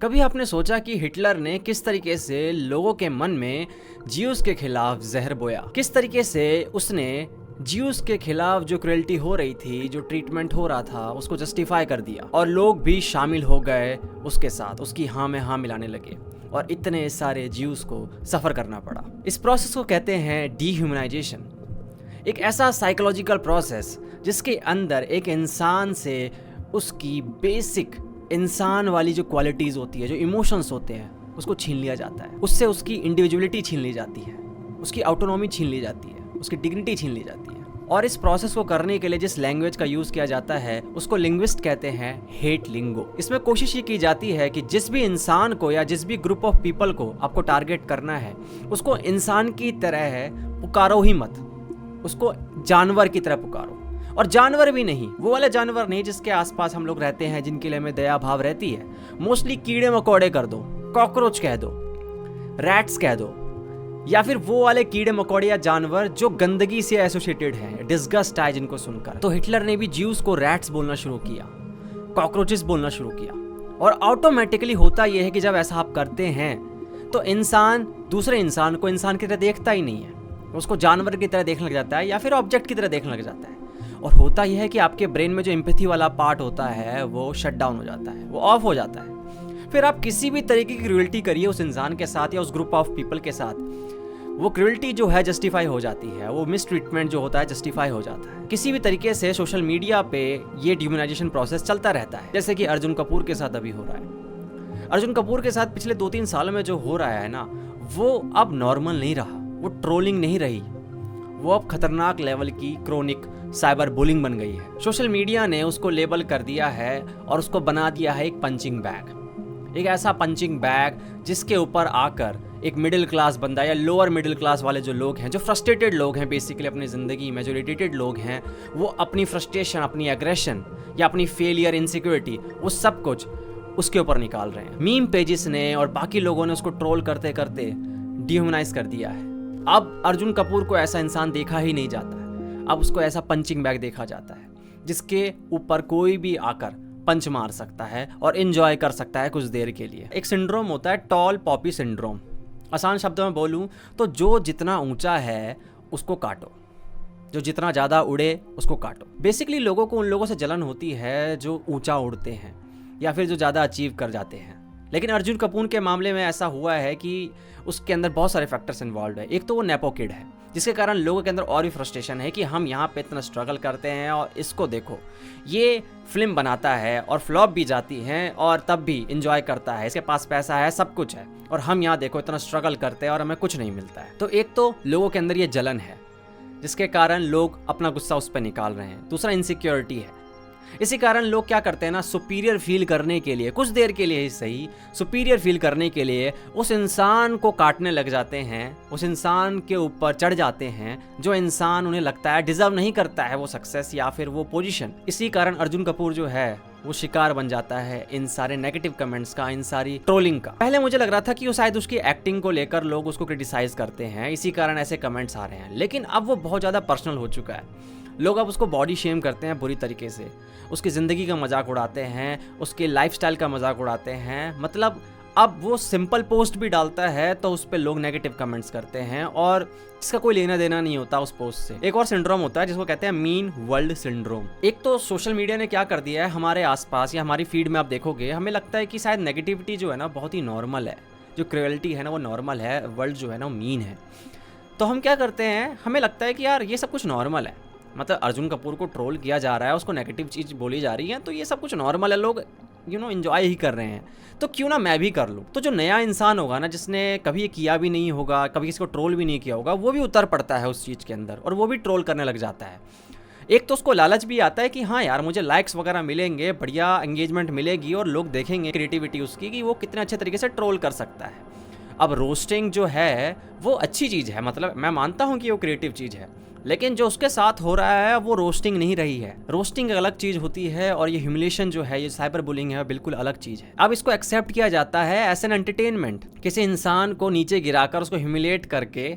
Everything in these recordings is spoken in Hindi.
कभी आपने सोचा कि हिटलर ने किस तरीके से लोगों के मन में ज्यूस के खिलाफ जहर बोया? किस तरीके से उसने ज्यूस के खिलाफ जो क्रुएल्टी हो रही थी, जो ट्रीटमेंट हो रहा था, उसको जस्टिफाई कर दिया और लोग भी शामिल हो गए उसके साथ, उसकी हाँ में हाँ मिलाने लगे और इतने सारे ज्यूस को सफ़र करना पड़ा। इस प्रोसेस को कहते हैं डीह्यूमनाइजेशन। एक ऐसा साइकोलॉजिकल प्रोसेस जिसके अंदर एक इंसान से उसकी बेसिक इंसान वाली जो क्वालिटीज़ होती है, जो इमोशंस होते हैं, उसको छीन लिया जाता है। उससे उसकी इंडिविजुअलिटी छीन ली जाती है, उसकी ऑटोनॉमी छीन ली जाती है, उसकी डिग्निटी छीन ली जाती है। और इस प्रोसेस को करने के लिए जिस लैंग्वेज का यूज़ किया जाता है उसको लिंग्विस्ट कहते हैं हेट लिंगो। इसमें कोशिश ये की जाती है कि जिस भी इंसान को या जिस भी ग्रुप ऑफ पीपल को आपको टारगेट करना है उसको इंसान की तरह पुकारो ही मत, उसको जानवर की तरह पुकारो। और जानवर भी नहीं, वो वाला जानवर नहीं जिसके आसपास हम लोग रहते हैं, जिनके लिए हमें दया भाव रहती है। मोस्टली कीड़े मकोड़े कर दो, कॉकरोच कह दो, रैट्स कह दो, या फिर वो वाले कीड़े मकोड़े या जानवर जो गंदगी से एसोसिएटेड हैं, डिस्गस्ट है जिनको सुनकर। तो हिटलर ने भी ज्यूस को रैट्स बोलना शुरू किया, कॉकरोचेस बोलना शुरू किया। और ऑटोमेटिकली होता यह है कि जब ऐसा आप करते हैं तो इंसान दूसरे इंसान को इंसान की तरह देखता ही नहीं है, उसको जानवर की तरह देखने लग जाता है या फिर ऑब्जेक्ट की तरह देखने लग जाता है। और होता यह है कि आपके ब्रेन में जो एम्पैथी वाला पार्ट होता है वो शट डाउन हो जाता है, वो ऑफ हो जाता है। फिर आप किसी भी तरीके की क्रूएल्टी करिए उस इंसान के साथ या उस ग्रुप ऑफ पीपल के साथ, वो क्रूएल्टी जो है जस्टिफाई हो जाती है, वो मिस ट्रीटमेंट जो होता है जस्टिफाई हो जाता है। किसी भी तरीके से सोशल मीडिया पे ये डिह्यूमनाइजेशन प्रोसेस चलता रहता है, जैसे कि अर्जुन कपूर के साथ अभी हो रहा है। अर्जुन कपूर के साथ पिछले 2-3 साल में जो हो रहा है ना, वो अब नॉर्मल नहीं रहा, वो ट्रोलिंग नहीं रही, वो अब खतरनाक लेवल की क्रोनिक साइबर बुलिंग बन गई है। सोशल मीडिया ने उसको लेबल कर दिया है और उसको बना दिया है एक पंचिंग बैग, एक ऐसा पंचिंग बैग जिसके ऊपर आकर एक मिडिल क्लास बंदा या लोअर मिडिल क्लास वाले जो लोग हैं, जो फ्रस्ट्रेटेड लोग हैं बेसिकली अपनी ज़िंदगी में, जो इरिटेटेड लोग हैं, वो अपनी फ्रस्ट्रेशन, अपनी एग्रेशन या अपनी फेलियर, इनसिक्योरिटी, वो सब कुछ उसके ऊपर निकाल रहे हैं। मीम पेजेस ने और बाकी लोगों ने उसको ट्रोल करते करते डिह्यूमनाइज कर दिया है। अब अर्जुन कपूर को ऐसा इंसान देखा ही नहीं जाता है, अब उसको ऐसा पंचिंग बैग देखा जाता है जिसके ऊपर कोई भी आकर पंच मार सकता है और एंजॉय कर सकता है कुछ देर के लिए। एक सिंड्रोम होता है टॉल पॉपी सिंड्रोम। आसान शब्दों में बोलूं तो जो जितना ऊंचा है उसको काटो, जो जितना ज़्यादा उड़े उसको काटो। बेसिकली लोगों को उन लोगों से जलन होती है जो ऊंचा उड़ते हैं या फिर जो ज़्यादा अचीव कर जाते हैं। लेकिन अर्जुन कपूर के मामले में ऐसा हुआ है कि उसके अंदर बहुत सारे फैक्टर्स इन्वॉल्व है। एक तो वो नेपो किड है, जिसके कारण लोगों के अंदर और भी फ्रस्ट्रेशन है कि हम यहाँ पे इतना स्ट्रगल करते हैं और इसको देखो, ये फिल्म बनाता है और फ्लॉप भी जाती हैं और तब भी इंजॉय करता है, इसके पास पैसा है, सब कुछ है, और हम यहाँ देखो इतना स्ट्रगल करते हैं और हमें कुछ नहीं मिलता है। तो एक तो लोगों के अंदर ये जलन है जिसके कारण लोग अपना गुस्सा उस पर निकाल रहे हैं। दूसरा इनसिक्योरिटी है। इसी कारण लोग क्या करते हैं ना, सुपीरियर फील करने के लिए, कुछ देर के लिए ही सही, सुपीरियर फील करने के लिए उस इंसान को काटने लग जाते हैं, उस इंसान के ऊपर चढ़ जाते हैं जो इंसान उन्हें लगता है डिजर्व नहीं करता है वो सक्सेस या फिर वो पोजीशन। इसी कारण अर्जुन कपूर जो है वो शिकार बन जाता है इन सारे नेगेटिव कमेंट्स का, इन सारी ट्रोलिंग का। पहले मुझे लग रहा था कि वो शायद उसकी एक्टिंग को लेकर लोग उसको क्रिटिसाइज करते हैं, इसी कारण ऐसे कमेंट्स आ रहे हैं, लेकिन अब वो बहुत ज़्यादा पर्सनल हो चुका है। लोग अब उसको बॉडी शेम करते हैं बुरी तरीके से, उसकी ज़िंदगी का मजाक उड़ाते हैं, उसके लाइफस्टाइल का मजाक उड़ाते हैं। मतलब अब वो सिंपल पोस्ट भी डालता है तो उस पर लोग नेगेटिव कमेंट्स करते हैं और इसका कोई लेना देना नहीं होता उस पोस्ट से। एक और सिंड्रोम होता है जिसको कहते हैं मीन वर्ल्ड सिंड्रोम। एक तो सोशल मीडिया ने क्या कर दिया है, हमारे आसपास या हमारी फीड में आप देखोगे, हमें लगता है कि शायद नेगेटिविटी जो है ना बहुत ही नॉर्मल है, जो क्रुएल्टी है ना वो नॉर्मल है, वर्ल्ड जो है ना वो मीन है। तो हम क्या करते हैं, हमें लगता है कि यार ये सब कुछ नॉर्मल है, मतलब अर्जुन कपूर को ट्रोल किया जा रहा है, उसको नेगेटिव चीज़ बोली जा रही है, तो ये सब कुछ नॉर्मल है, लोग एंजॉय ही कर रहे हैं, तो क्यों ना मैं भी कर लूँ। तो जो नया इंसान होगा ना, जिसने कभी ये किया भी नहीं होगा, कभी किसी को ट्रोल भी नहीं किया होगा, वो भी उतर पड़ता है उस चीज़ के अंदर और वो भी ट्रोल करने लग जाता है। एक तो उसको लालच भी आता है कि हाँ यार मुझे लाइक्स वगैरह मिलेंगे, बढ़िया एंगेजमेंट मिलेगी और लोग देखेंगे क्रिएटिविटी उसकी कि वो कितने अच्छे तरीके से ट्रोल कर सकता है। अब रोस्टिंग जो है वो अच्छी चीज़ है, मतलब मैं मानता हूँ कि वो क्रिएटिव चीज़ है, लेकिन जो उसके साथ हो रहा है वो रोस्टिंग नहीं रही है। रोस्टिंग एक अलग चीज़ होती है और ये ह्यूमिलेशन जो है, ये साइबर बुलिंग है, बिल्कुल अलग चीज़ है। अब इसको एक्सेप्ट किया जाता है एज एन एंटरटेनमेंट, किसी इंसान को नीचे गिराकर उसको ह्यूमिलेट करके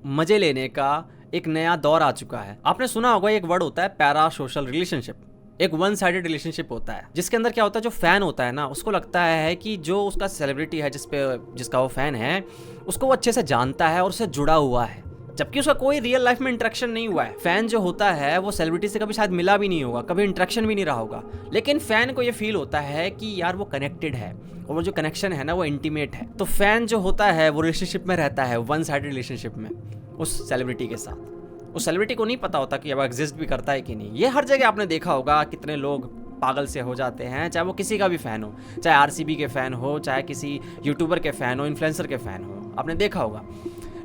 मज़े लेने का एक नया दौर आ चुका है। आपने सुना होगा एक वर्ड होता है पैरा सोशल रिलेशनशिप। एक वन साइडेड रिलेशनशिप होता है, जिसके अंदर क्या होता है, जो फैन होता है ना, उसको लगता है कि जो उसका सेलिब्रिटी है जिसका वो फैन है, उसको वो अच्छे से जानता है और उससे जुड़ा हुआ है, जबकि उसका कोई रियल लाइफ में इंटरेक्शन नहीं हुआ है। फैन जो होता है वो सेलिब्रिटी से कभी शायद मिला भी नहीं होगा, कभी इंटरेक्शन भी नहीं रहा होगा, लेकिन फैन को ये फील होता है कि यार वो कनेक्टेड है और वो जो कनेक्शन है ना वो इंटीमेट है। तो फैन जो होता है वो रिलेशनशिप में रहता है, वन साइडेड रिलेशनशिप में उस सेलिब्रिटी के साथ। उस सेलिब्रिटी को नहीं पता होता कि अब एग्जिस्ट भी करता है कि नहीं। ये हर जगह आपने देखा होगा, कितने लोग पागल से हो जाते हैं, चाहे वो किसी का भी फ़ैन हो, चाहे आरसीबी के फ़ैन हो, चाहे किसी यूट्यूबर के फ़ैन हो, इन्फ्लुएंसर के फ़ैन हो, आपने देखा होगा।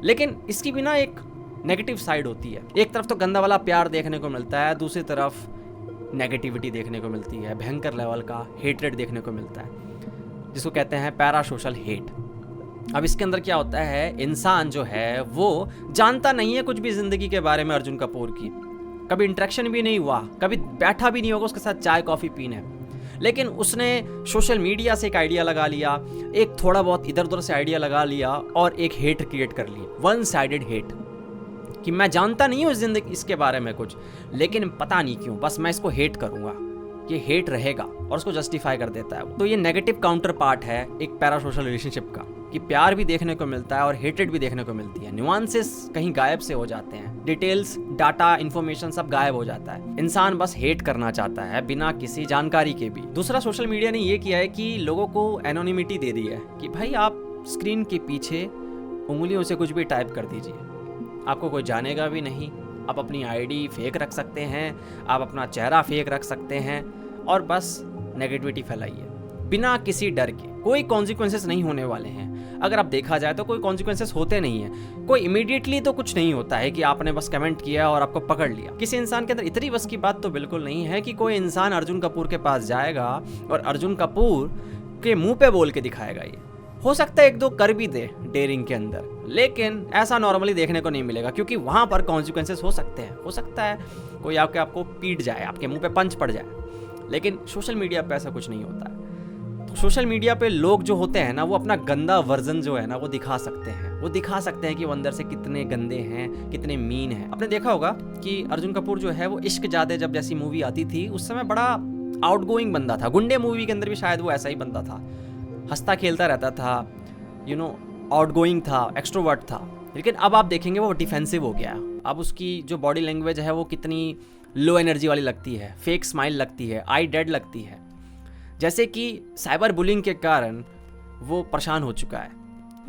लेकिन इसकी भी ना एक नेगेटिव साइड होती है। एक तरफ तो गंदा वाला प्यार देखने को मिलता है, दूसरी तरफ नेगेटिविटी देखने को मिलती है, भयंकर लेवल का हेटरेट देखने को मिलता है, जिसको कहते हैं पैरा सोशल हेट। अब इसके अंदर क्या होता है, इंसान जो है वो जानता नहीं है कुछ भी ज़िंदगी के बारे में अर्जुन कपूर की, कभी इंटरेक्शन भी नहीं हुआ, कभी बैठा भी नहीं होगा उसके साथ चाय कॉफ़ी पीने, लेकिन उसने सोशल मीडिया से एक आइडिया लगा लिया, एक थोड़ा बहुत इधर उधर से आइडिया लगा लिया और एक हेट क्रिएट कर ली, वन साइडेड हेट, कि मैं जानता नहीं हूँ इस जिंदगी इसके बारे में कुछ, लेकिन पता नहीं क्यों बस मैं इसको हेट करूँगा, ये हेट रहेगा, और उसको जस्टिफाई कर देता है। तो ये नेगेटिव काउंटर पार्ट है एक पैरासोशल रिलेशनशिप का, कि प्यार भी देखने को मिलता है और हेटेड भी देखने को मिलती है। न्यूआंसेस कहीं गायब से हो जाते हैं, डिटेल्स, डाटा, इन्फॉर्मेशन सब गायब हो जाता है। इंसान बस हेट करना चाहता है बिना किसी जानकारी के भी। दूसरा, सोशल मीडिया ने ये किया है कि लोगों को एनोनिमिटी दे दी है कि भाई आप स्क्रीन के पीछे उंगलियों से कुछ भी टाइप कर दीजिए, आपको कोई जानेगा भी नहीं। आप अपनी आईडी फेक रख सकते हैं, आप अपना चेहरा फेक रख सकते हैं और बस नेगेटिविटी फैलाइए बिना किसी डर के। कोई कॉन्सिक्वेंसेस नहीं होने वाले हैं। अगर आप देखा जाए तो कोई कॉन्सिक्वेंसेस होते नहीं हैं, कोई इमीडिएटली तो कुछ नहीं होता है कि आपने बस कमेंट किया और आपको पकड़ लिया। किसी इंसान के अंदर इतनी बस की बात तो बिल्कुल नहीं है कि कोई इंसान अर्जुन कपूर के पास जाएगा और अर्जुन कपूर के मुंह पे बोल के दिखाएगा। ये हो सकता है एक दो कर भी दे डेयरिंग के अंदर, लेकिन ऐसा नॉर्मली देखने को नहीं मिलेगा, क्योंकि वहां पर कॉन्सिक्वेंसेस हो सकते हैं। हो सकता है कोई आपको पीट जाए, आपके मुंह पे पंच पड़ जाए, लेकिन सोशल मीडिया पे ऐसा कुछ नहीं होता है। तो सोशल मीडिया पे लोग जो होते हैं ना, वो अपना गंदा वर्जन जो है ना वो दिखा सकते हैं। वो दिखा सकते हैं कि वो अंदर से कितने गंदे हैं, कितने मीन हैं। आपने देखा होगा कि अर्जुन कपूर जो है वो इश्क जादे जब जैसी मूवी आती थी उस समय बड़ा आउटगोइंग बंदा था। गुंडे मूवी के अंदर भी शायद वो ऐसा ही बंदा था, हंसता खेलता रहता था, आउटगोइंग था, एक्सट्रोवर्ट था। लेकिन अब आप देखेंगे वो डिफेंसिव हो गया। अब उसकी जो बॉडी लैंग्वेज है वो कितनी लो एनर्जी वाली लगती है, फेक स्माइल लगती है, आई डेड लगती है, जैसे कि साइबर बुलिंग के कारण वो परेशान हो चुका है।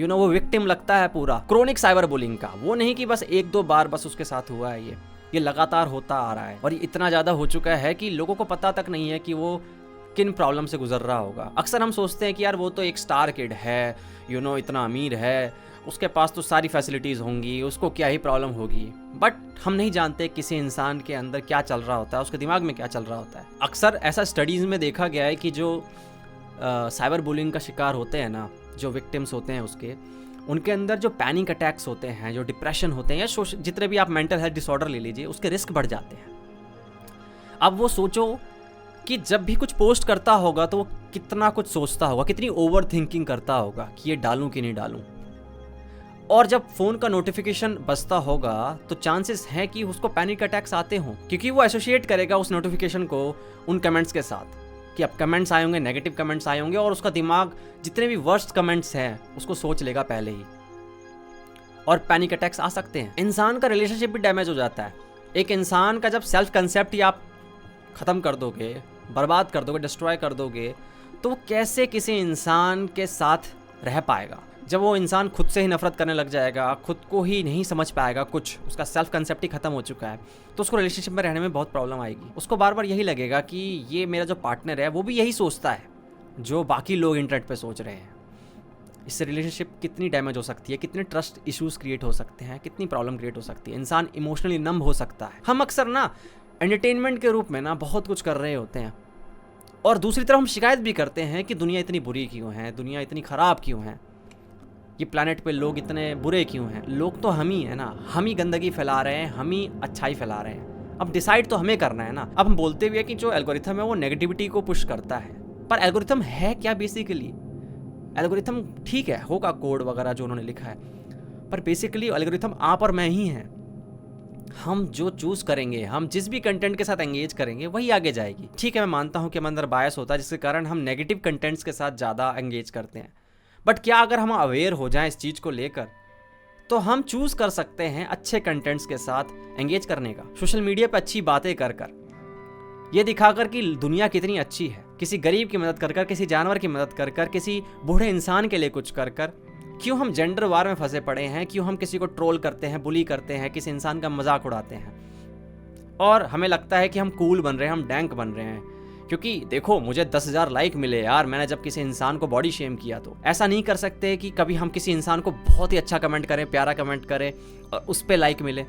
वो विक्टिम लगता है पूरा, क्रोनिक साइबर बुलिंग का। वो नहीं कि बस एक दो बार बस उसके साथ हुआ है, ये लगातार होता आ रहा है और ये इतना ज़्यादा हो चुका है कि लोगों को पता तक नहीं है कि वो किन प्रॉब्लम से गुजर रहा होगा। अक्सर हम सोचते हैं कि यार वो तो एक स्टार किड है, इतना अमीर है, उसके पास तो सारी फैसिलिटीज़ होंगी, उसको क्या ही प्रॉब्लम होगी। बट हम नहीं जानते किसी इंसान के अंदर क्या चल रहा होता है, उसके दिमाग में क्या चल रहा होता है। अक्सर ऐसा स्टडीज़ में देखा गया है कि जो साइबर बुलिंग का शिकार होते हैं ना, जो विक्टिम्स होते हैं उनके अंदर जो पैनिक अटैक्स होते हैं, जो डिप्रेशन होते हैं, या जितने भी आप मेंटल हेल्थ डिसऑर्डर ले लीजिए, उसके रिस्क बढ़ जाते हैं। अब वो सोचो कि जब भी कुछ पोस्ट करता होगा तो वो कितना कुछ सोचता होगा, कितनी ओवर थिंकिंग करता होगा कि ये डालूं कि नहीं डालूं। और जब फ़ोन का नोटिफिकेशन बजता होगा तो चांसेस हैं कि उसको पैनिक अटैक्स आते हों, क्योंकि वो एसोसिएट करेगा उस नोटिफिकेशन को उन कमेंट्स के साथ कि अब कमेंट्स आए होंगे, नेगेटिव कमेंट्स आए होंगे, और उसका दिमाग जितने भी वर्स्ट कमेंट्स हैं उसको सोच लेगा पहले ही, और पैनिक अटैक्स आ सकते हैं। इंसान का रिलेशनशिप भी डैमेज हो जाता है। एक इंसान का जब सेल्फ कंसेप्ट ही आप ख़त्म कर दोगे, बर्बाद कर दोगे, डिस्ट्रॉय कर दोगे, तो वो कैसे किसी इंसान के साथ रह पाएगा। जब वो इंसान खुद से ही नफरत करने लग जाएगा, खुद को ही नहीं समझ पाएगा, कुछ उसका सेल्फ कंसेप्ट ही खत्म हो चुका है, तो उसको रिलेशनशिप में रहने में बहुत प्रॉब्लम आएगी। उसको बार बार यही लगेगा कि ये मेरा जो पार्टनर है वो भी यही सोचता है जो बाकी लोग इंटरनेट पे सोच रहे हैं। इससे रिलेशनशिप कितनी डैमेज हो सकती है, कितने ट्रस्ट इश्यूज क्रिएट हो सकते हैं, कितनी प्रॉब्लम क्रिएट हो सकती है। इंसान इमोशनली नंब हो सकता है। हम अक्सर ना एंटरटेनमेंट के रूप में ना बहुत कुछ कर रहे होते हैं, और दूसरी तरफ हम शिकायत भी करते हैं कि दुनिया इतनी बुरी क्यों है, दुनिया इतनी ख़राब क्यों है, ये प्लैनेट पे लोग इतने बुरे क्यों हैं। लोग तो हम ही हैं ना, हम ही गंदगी फैला रहे हैं, हम ही अच्छाई फैला रहे हैं। अब डिसाइड तो हमें करना है ना। अब हम बोलते हुए कि जो एल्गोरिथम है वो नेगेटिविटी को पुश करता है, पर एल्गोरिथम है क्या बेसिकली? एल्गोरिथम ठीक है, होगा कोड वगैरह जो उन्होंने लिखा है, पर बेसिकली एल्गोरिथम आप और मैं ही हैं। हम जो चूज़ करेंगे, हम जिस भी कंटेंट के साथ एंगेज करेंगे वही आगे जाएगी। ठीक है, मैं मानता हूँ कि हमारे अंदर बायस होता है जिसके कारण हम नेगेटिव कंटेंट्स के साथ ज़्यादा एंगेज करते हैं, बट क्या अगर हम अवेयर हो जाएं इस चीज़ को लेकर तो हम चूज़ कर सकते हैं अच्छे कंटेंट्स के साथ एंगेज करने का। सोशल मीडिया पे अच्छी बातें कर ये दिखाकर कि दुनिया कितनी अच्छी है, किसी गरीब की मदद कर किसी जानवर की मदद कर किसी बूढ़े इंसान के लिए कुछ कर क्यों हम जेंडर वार में फंसे पड़े हैं, क्यों हम किसी को ट्रोल करते हैं, बुली करते हैं, किसी इंसान का मजाक उड़ाते हैं और हमें लगता है कि हम कूल बन रहे हैं, हम डैंक बन रहे हैं क्योंकि देखो मुझे 10,000 लाइक मिले यार, मैंने जब किसी इंसान को बॉडी शेम किया। तो ऐसा नहीं कर सकते कि कभी हम किसी इंसान को बहुत ही अच्छा कमेंट करें, प्यारा कमेंट करें और उस पर लाइक मिले।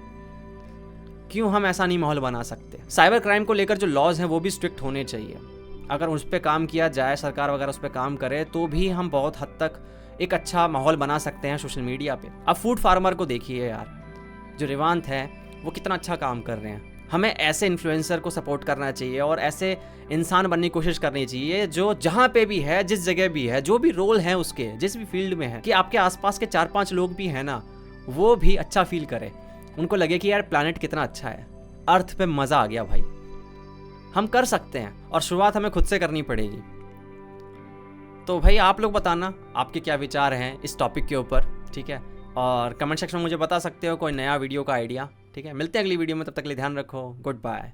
क्यों हम ऐसा नहीं माहौल बना सकते? साइबर क्राइम को लेकर जो लॉज हैं वो भी स्ट्रिक्ट होने चाहिए। अगर उस पर काम किया जाए, सरकार वगैरह उस पर काम करे तो भी हम बहुत हद तक एक अच्छा माहौल बना सकते हैं सोशल मीडिया पे। अब फूड फार्मर को देखिए यार, जो रेवांत है वो कितना अच्छा काम कर रहे हैं। हमें ऐसे इन्फ्लुएंसर को सपोर्ट करना चाहिए और ऐसे इंसान बनने की कोशिश करनी चाहिए जो जहाँ पे भी है, जिस जगह भी है, जो भी रोल है उसके, जिस भी फील्ड में है, कि आपके आसपास के 4-5 लोग भी हैं ना, वो भी अच्छा फील करे, उनको लगे कि यार प्लैनेट कितना अच्छा है, अर्थ पे मज़ा आ गया भाई। हम कर सकते हैं और शुरुआत हमें खुद से करनी पड़ेगी। तो भाई आप लोग बताना आपके क्या विचार हैं इस टॉपिक के ऊपर, ठीक है, और कमेंट सेक्शन में मुझे बता सकते हो कोई नया वीडियो का आइडिया। ठीक है, मिलते हैं अगली वीडियो में, तब तक के लिए ध्यान रखो, गुड बाय।